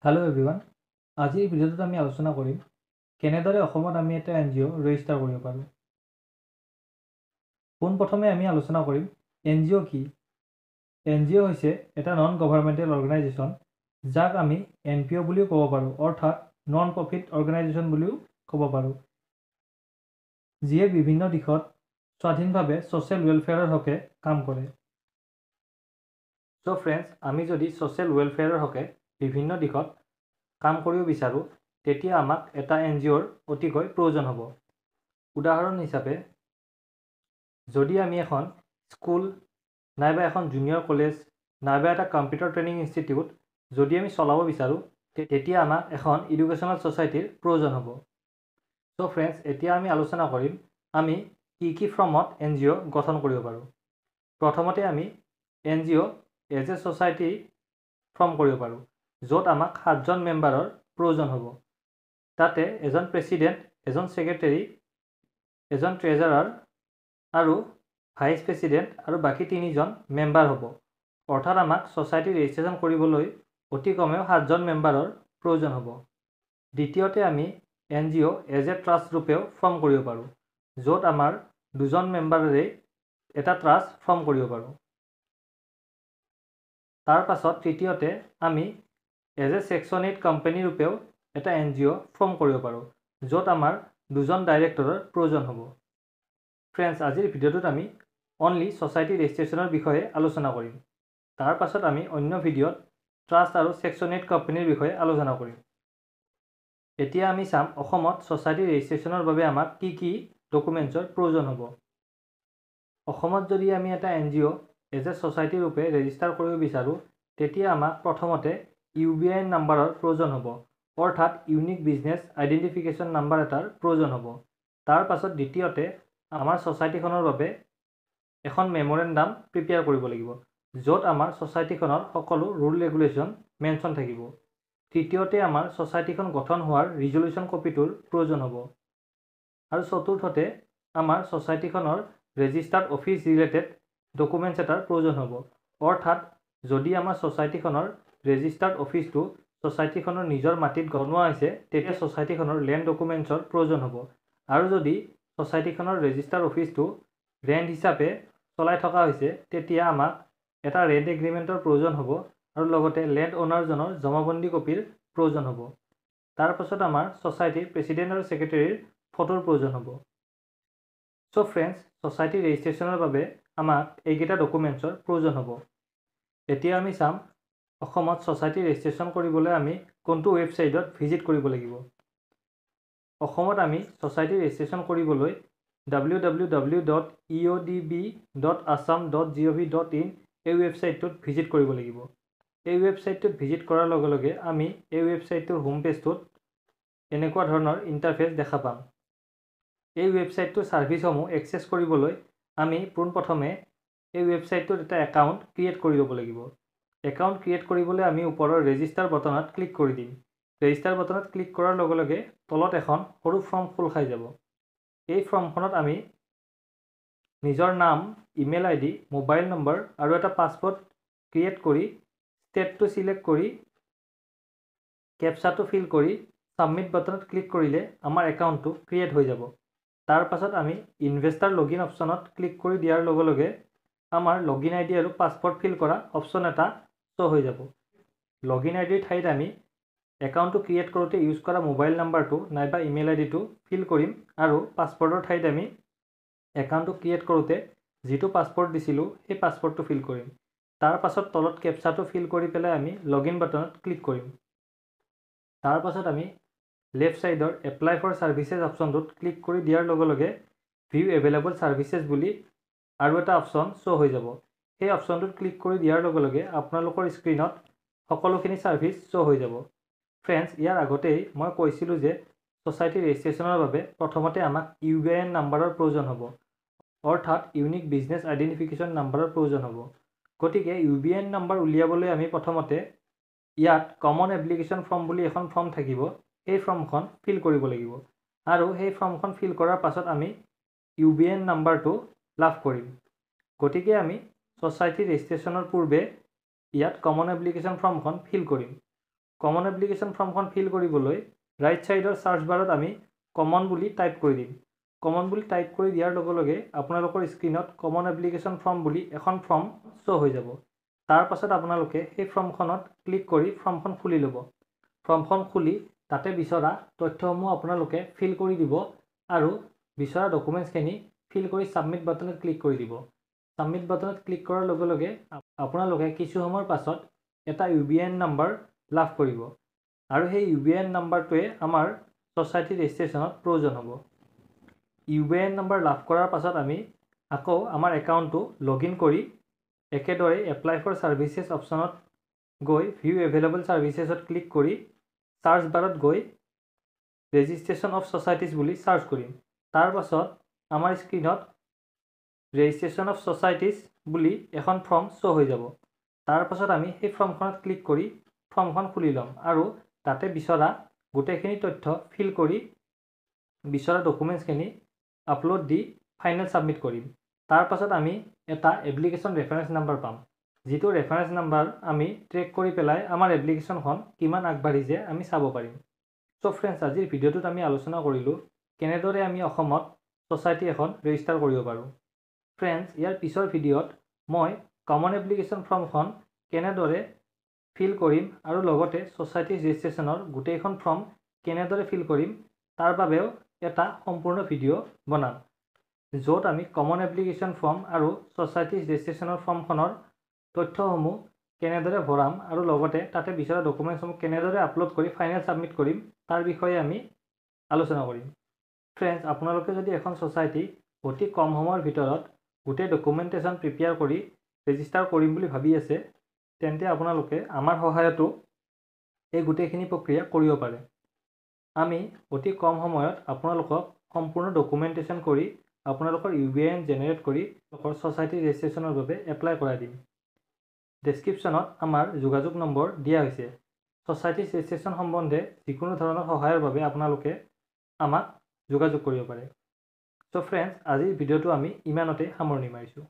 Hello' everyone, আজিৰ ভিডিঅ'টোত আমি আলোচনা কৰিম কেনেদৰে অসমত আমি এটা NGO ৰেজিষ্টাৰ কৰিব পাৰোঁ। পোনপ্ৰথমে আমি আলোচনা কৰিম NGO কি। NGO হৈছে এটা নন গভৰ্ণমেণ্টেল অৰ্গেনাইজেশ্যন, যাক আমি NPO বুলিও ক'ব পাৰোঁ, অৰ্থাৎ নন প্ৰফিট অৰ্গেনাইজেশ্যন বুলিও ক'ব পাৰোঁ, যিয়ে বিভিন্ন দিশত স্বাধীনভাৱে ছ'চিয়েল ৱেলফেয়াৰৰ হকে কাম কৰে। চ' ফ্ৰেণ্ডছ, আমি যদি ছ'চিয়েল ৱেলফেয়াৰৰ হকে বিভিন্ন দিশত কাম কৰিব বিচাৰোঁ, তেতিয়া আমাক এটা NGOৰ অতিকৈ প্ৰয়োজন হ'ব। উদাহৰণ হিচাপে, যদি আমি এখন স্কুল নাইবা এখন জুনিয়ৰ কলেজ নাইবা এটা কম্পিউটাৰ ট্ৰেইনিং ইনষ্টিটিউট যদি আমি চলাব বিচাৰোঁ, তেতিয়া আমাক এখন এডুকেশ্যনেল ছ'চাইটিৰ প্ৰয়োজন হ'ব। চ' ফ্ৰেণ্ডছ, এতিয়া আমি আলোচনা কৰিম আমি কি ফৰ্মত NGO গঠন কৰিব পাৰোঁ। প্ৰথমতে আমি NGO as a society form কৰিব পাৰোঁ, য'ত আমাক 7জন মেম্বাৰৰ প্ৰয়োজন হ'ব। তাতে এজন প্ৰেছিডেণ্ট, এজন ছেক্ৰেটাৰী, এজন ট্ৰেজাৰাৰ আৰু ভাইচ প্ৰেছিডেণ্ট আৰু বাকী 3জন মেম্বাৰ হ'ব। অৰ্থাৎ আমাক ছ'চাইটি ৰেজিষ্ট্ৰেশ্যন কৰিবলৈ অতি কমেও 7জন মেম্বাৰৰ প্ৰয়োজন হ'ব। দ্বিতীয়তে আমি NGO এজ এ ট্ৰাষ্ট ৰূপেও ফৰ্ম কৰিব পাৰোঁ, য'ত আমাৰ 2জন মেম্বাৰেৰে এটা ট্ৰাষ্ট ফৰ্ম কৰিব পাৰোঁ। তাৰ পাছত তৃতীয়তে আমি এজ এ ছেকশ্যন 8 কোম্পানী ৰূপেও এটা NGO ফৰ্ম কৰিব পাৰোঁ, য'ত আমাৰ 2জন ডাইৰেক্টৰৰ প্ৰয়োজন হ'ব। ফ্ৰেণ্ডছ, আজিৰ ভিডিঅ'টোত আমি অনলি ছ'চাইটি ৰেজিষ্ট্ৰেশ্যনৰ বিষয়ে আলোচনা কৰিম। তাৰ পাছত আমি অন্য ভিডিঅ'ত ট্ৰাষ্ট আৰু ছেকশ্যন 8 কোম্পানীৰ বিষয়ে আলোচনা কৰিম। এতিয়া আমি চাম অসমত ছ'চাইটি ৰেজিষ্ট্ৰেশ্যনৰ বাবে আমাক কি ডকুমেণ্টছৰ প্ৰয়োজন হ'ব। অসমত যদি আমি এটা NGO এজ এ ছ'চাইটি ৰূপে ৰেজিষ্টাৰ কৰিব বিচাৰোঁ, তেতিয়া আমাক প্ৰথমতে UBIN নাম্বাৰৰ প্ৰয়োজন হ'ব, অৰ্থাৎ ইউনিক বিজনেছ আইডেণ্টিফিকেশ্যন নাম্বাৰ এটাৰ প্ৰয়োজন হ'ব। তাৰ পাছত দ্বিতীয়তে আমাৰ ছ'চাইটিখনৰ বাবে এখন মেমৰেণ্ডাম প্ৰিপেয়াৰ কৰিব লাগিব, য'ত আমাৰ ছ'চাইটিখনৰ সকলো ৰুল ৰেগুলেশ্যন মেনশ্যন থাকিব। তৃতীয়তে আমাৰ ছ'চাইটিখন গঠন হোৱাৰ ৰিজলিউশ্যন কপিটোৰ প্ৰয়োজন হ'ব। আৰু চতুৰ্থতে আমাৰ ছ'চাইটিখনৰ ৰেজিষ্টাৰ্ড অফিচ ৰিলেটেড ডকুমেণ্টছ এটাৰ প্ৰয়োজন হ'ব, অৰ্থাৎ যদি আমাৰ ছ'চাইটিখনৰ ৰেজিষ্টাৰ্ড অফিচটো ছ'চাইটিখনৰ নিজৰ মাটিত বনোৱা হৈছে, তেতিয়া ছ'চাইটিখনৰ লেণ্ড ডকুমেণ্টছৰ প্ৰয়োজন হ'ব। আৰু যদি ছ'চাইটিখনৰ ৰেজিষ্টাৰ্ড অফিচটো ৰেণ্ট হিচাপে চলাই থকা হৈছে, তেতিয়া আমাক এটা ৰেণ্ট এগ্ৰিমেণ্টৰ প্ৰয়োজন হ'ব আৰু লগতে লেণ্ড অ'নাৰজনৰ জমাবন্দী কপিৰ প্ৰয়োজন হ'ব। তাৰ পাছত আমাৰ ছ'চাইটিৰ প্ৰেছিডেণ্ট আৰু ছেক্ৰেটাৰীৰ ফটোৰ প্ৰয়োজন হ'ব। চ' ফ্ৰেণ্ডছ, ছ'চাইটি ৰেজিষ্ট্ৰেশ্যনৰ বাবে আমাক এইকেইটা ডকুমেণ্টছৰ প্ৰয়োজন হ'ব। এতিয়া আমি চাম অসমত ছ'চাইটি ৰেজিষ্ট্ৰেশ্যন কৰিবলৈ আমি কোনটো ৱেবছাইটত ভিজিট কৰিব লাগিব। অসমত আমি ছ'চাইটি ৰেজিষ্ট্ৰেশ্যন কৰিবলৈ www.eodb.assam.gov.in এই ৱেবছাইটটোত ভিজিট কৰিব লাগিব। এই ৱেবছাইটটোত ভিজিট কৰাৰ লগে লগে আমি এই ৱেবছাইটটোৰ হোম পেজটোত এনেকুৱা ধৰণৰ ইণ্টাৰফেচ দেখা পাম। এই ৱেবছাইটটোৰ ছাৰ্ভিচসমূহ এক্সেছ কৰিবলৈ আমি পোনপ্ৰথমে এই ৱেবছাইটটোত এটা একাউণ্ট ক্ৰিয়েট কৰি ল'ব লাগিব। একাউণ্ট ক্ৰিয়েট কৰিবলৈ আমি ওপৰৰ ৰেজিষ্টাৰ বটনত ক্লিক কৰি দিম। ৰেজিষ্টাৰ বটনত ক্লিক কৰাৰ লগে লগে তলত এখন সৰু ফৰ্ম খোল খাই যাব। এই ফৰ্মখনত আমি নিজৰ নাম, ইমেইল ID, মোবাইল নম্বৰ আৰু এটা পাছৱৰ্ড ক্ৰিয়েট কৰি ষ্টেটটো ছিলেক্ট কৰি কেপচাটো ফিল কৰি ছাবমিট বাটনত ক্লিক কৰিলে আমাৰ একাউণ্টটো ক্ৰিয়েট হৈ যাব। তাৰ পাছত আমি ইনভেষ্টাৰ লগইন অপশ্যনত ক্লিক কৰি দিয়াৰ লগে লগে আমাৰ লগইন ID আৰু পাছৱৰ্ড ফিল কৰা অপশ্যন এটা শ্ব' হৈ যাব। লগইন IDৰ ঠাইত আমি একাউণ্টটো ক্ৰিয়েট কৰোঁতে ইউজ কৰা মোবাইল নাম্বাৰটো নাইবা ইমেইল IDটো ফিল কৰিম আৰু পাছৱৰ্ডৰ ঠাইত আমি একাউণ্টটো ক্ৰিয়েট কৰোঁতে যিটো পাছৱৰ্ড দিছিলোঁ সেই পাছৱৰ্ডটো ফিল কৰিম। তাৰ পাছত তলত কেপচাটো ফিল কৰি পেলাই আমি লগইন বাটনত ক্লিক কৰিম। তাৰ পাছত আমি লেফ্ট ছাইডৰ এপ্লাই ফৰ ছাৰ্ভিচেছ অপশ্যনটোত ক্লিক কৰি দিয়াৰ লগে লগে ভিউ এভেইলেবল ছাৰ্ভিচেছ বুলি আৰু এটা অপশ্যন শ্ব' হৈ যাব। সেই অপশ্যনটোত ক্লিক কৰি দিয়াৰ লগে লগে আপোনালোকৰ স্ক্ৰীণত সকলোখিনি ছাৰ্ভিচ শ্ব' হৈ যাব। ফ্ৰেণ্ডছ, ইয়াৰ আগতেই মই কৈছিলোঁ যে ছ'চাইটি ৰেজিষ্ট্ৰেশ্যনৰ বাবে প্ৰথমতে আমাক UBIN নাম্বাৰৰ প্ৰয়োজন হ'ব, অৰ্থাৎ ইউনিক বিজনেছ আইডেণ্টিফিকেশ্যন নাম্বাৰৰ প্ৰয়োজন হ'ব। গতিকে UBIN নাম্বাৰ উলিয়াবলৈ আমি প্ৰথমতে ইয়াত কমন এপ্লিকেশ্যন ফৰ্ম বুলি এখন ফৰ্ম থাকিব, সেই ফৰ্মখন ফিল কৰিব লাগিব আৰু সেই ফৰ্মখন ফিল কৰাৰ পাছত আমি UBIN নাম্বাৰটো লাভ কৰিম। গতিকে আমি ছ'চাইটি ৰেজিষ্ট্ৰেশ্যনৰ পূৰ্বে ইয়াত কমন এপ্লিকেশ্যন ফৰ্মখন ফিল কৰিম। কমন এপ্লিকেশ্যন ফৰ্মখন ফিল কৰিবলৈ ৰাইট ছাইডৰ চাৰ্চ বাৰত আমি কমন বুলি টাইপ কৰি দিম। কমন বুলি টাইপ কৰি দিয়াৰ লগে লগে আপোনালোকৰ স্ক্ৰীনত কমন এপ্লিকেশ্যন ফৰ্ম বুলি এখন ফৰ্ম শ্ব' হৈ যাব। তাৰ পাছত আপোনালোকে সেই ফৰ্মখনত ক্লিক কৰি ফৰ্মখন খুলি ল'ব। ফৰ্মখন খুলি তাতে বিচৰা তথ্যসমূহ আপোনালোকে ফিল কৰি দিব আৰু বিচৰা ডকুমেণ্টছখিনি ফিল কৰি ছাবমিট বাটনত ক্লিক কৰি দিব। ছাবমিট বাটনত ক্লিক কৰাৰ লগে লগে আপোনালোকে কিছু সময়ৰ পাছত এটা UBIN নাম্বাৰ লাভ কৰিব আৰু সেই UBIN নাম্বাৰটোৱে আমাৰ ছ'চাইটি ৰেজিষ্ট্ৰেশ্যনত প্ৰয়োজন হ'ব। UBIN নাম্বাৰ লাভ কৰাৰ পাছত আমি আকৌ আমাৰ একাউণ্টটো লগইন কৰি একেদৰে এপ্লাই ফৰ ছাৰ্ভিচেছ অপশ্যনত গৈ ভিউ এভেইলেবল ছাৰ্ভিচেছত ক্লিক কৰি চাৰ্চ বাৰত গৈ ৰেজিষ্ট্ৰেশ্যন অফ ছ'চাইটিজ বুলি চাৰ্চ কৰিম। তাৰ পাছত আমাৰ স্ক্ৰীনত ৰেজিষ্ট্ৰেশ্যন অফ ছ'চাইটিজ বুলি এখন ফৰ্ম শ্ব' হৈ যাব। তাৰ পাছত আমি সেই ফৰ্মখনত ক্লিক কৰি ফৰ্মখন খুলি ল'ম আৰু তাতে বিচৰা গোটেইখিনি তথ্য ফিল কৰি বিচৰা ডকুমেণ্টছখিনি আপলোড দি ফাইনেল ছাবমিট কৰিম। তাৰ পাছত আমি এটা এপ্লিকেশ্যন ৰেফাৰেঞ্চ নাম্বাৰ পাম, যিটো ৰেফাৰেঞ্চ নাম্বাৰ আমি ট্ৰেক কৰি পেলাই আমাৰ এপ্লিকেশ্যনখন কিমান আগবাঢ়িছে আমি চাব পাৰিম। চ' ফ্ৰেণ্ডছ, আজিৰ ভিডিঅ'টোত আমি আলোচনা কৰিলোঁ কেনেদৰে আমি অসমত ছ'চাইটি এখন ৰেজিষ্টাৰ কৰিব পাৰোঁ। ফ্ৰেণ্ডছ, ইয়াৰ পিছৰ ভিডিঅ'ত মই কমন এপ্লিকেশ্যন ফৰ্মখন কেনেদৰে ফিল কৰিম আৰু লগতে ছ'চাইটি ৰেজিষ্ট্ৰেশ্যনৰ গোটেইখন ফৰ্ম কেনেদৰে ফিল কৰিম তাৰ বাবেও এটা সম্পূৰ্ণ ভিডিঅ' বনাম, য'ত আমি কমন এপ্লিকেশ্যন ফৰ্ম আৰু ছ'চাইটি ৰেজিষ্ট্ৰেশ্যনৰ ফৰ্মখনৰ তথ্যসমূহ কেনেদৰে ভৰাম আৰু লগতে তাতে বিচৰা ডকুমেণ্টছসমূহ কেনেদৰে আপলোড কৰি ফাইনেল ছাবমিট কৰিম তাৰ বিষয়ে আমি আলোচনা কৰিম। ফ্ৰেণ্ডছ, আপোনালোকে যদি এখন ছ'চাইটি অতি কম সময়ৰ ভিতৰত গোটেই ডকুমেণ্টেশ্যন প্ৰিপেয়াৰ কৰি ৰেজিষ্টাৰ কৰিম বুলি ভাবি আছে, তেন্তে আপোনালোকে আমাৰ সহায়তো এই গোটেইখিনি প্ৰক্ৰিয়া কৰিব পাৰে। আমি অতি কম সময়ত আপোনালোকক সম্পূৰ্ণ ডকুমেণ্টেশ্যন কৰি আপোনালোকৰ UBIN জেনেৰেট কৰি আপোনালোকৰ ছ'চাইটি ৰেজিষ্ট্ৰেশ্যনৰ বাবে এপ্লাই কৰাই দিম। ডেছক্ৰিপশ্যনত আমাৰ যোগাযোগ নম্বৰ দিয়া হৈছে। ছ'চাইটি ৰেজিষ্ট্ৰেশ্যন সম্বন্ধে যিকোনো ধৰণৰ সহায়ৰ বাবে আপোনালোকে আমাক যোগাযোগ কৰিব পাৰে। চ' ফ্ৰেণ্ডছ, আজিৰ ভিডিঅ'টো আমি ইমানতে সামৰণি মাৰিছোঁ।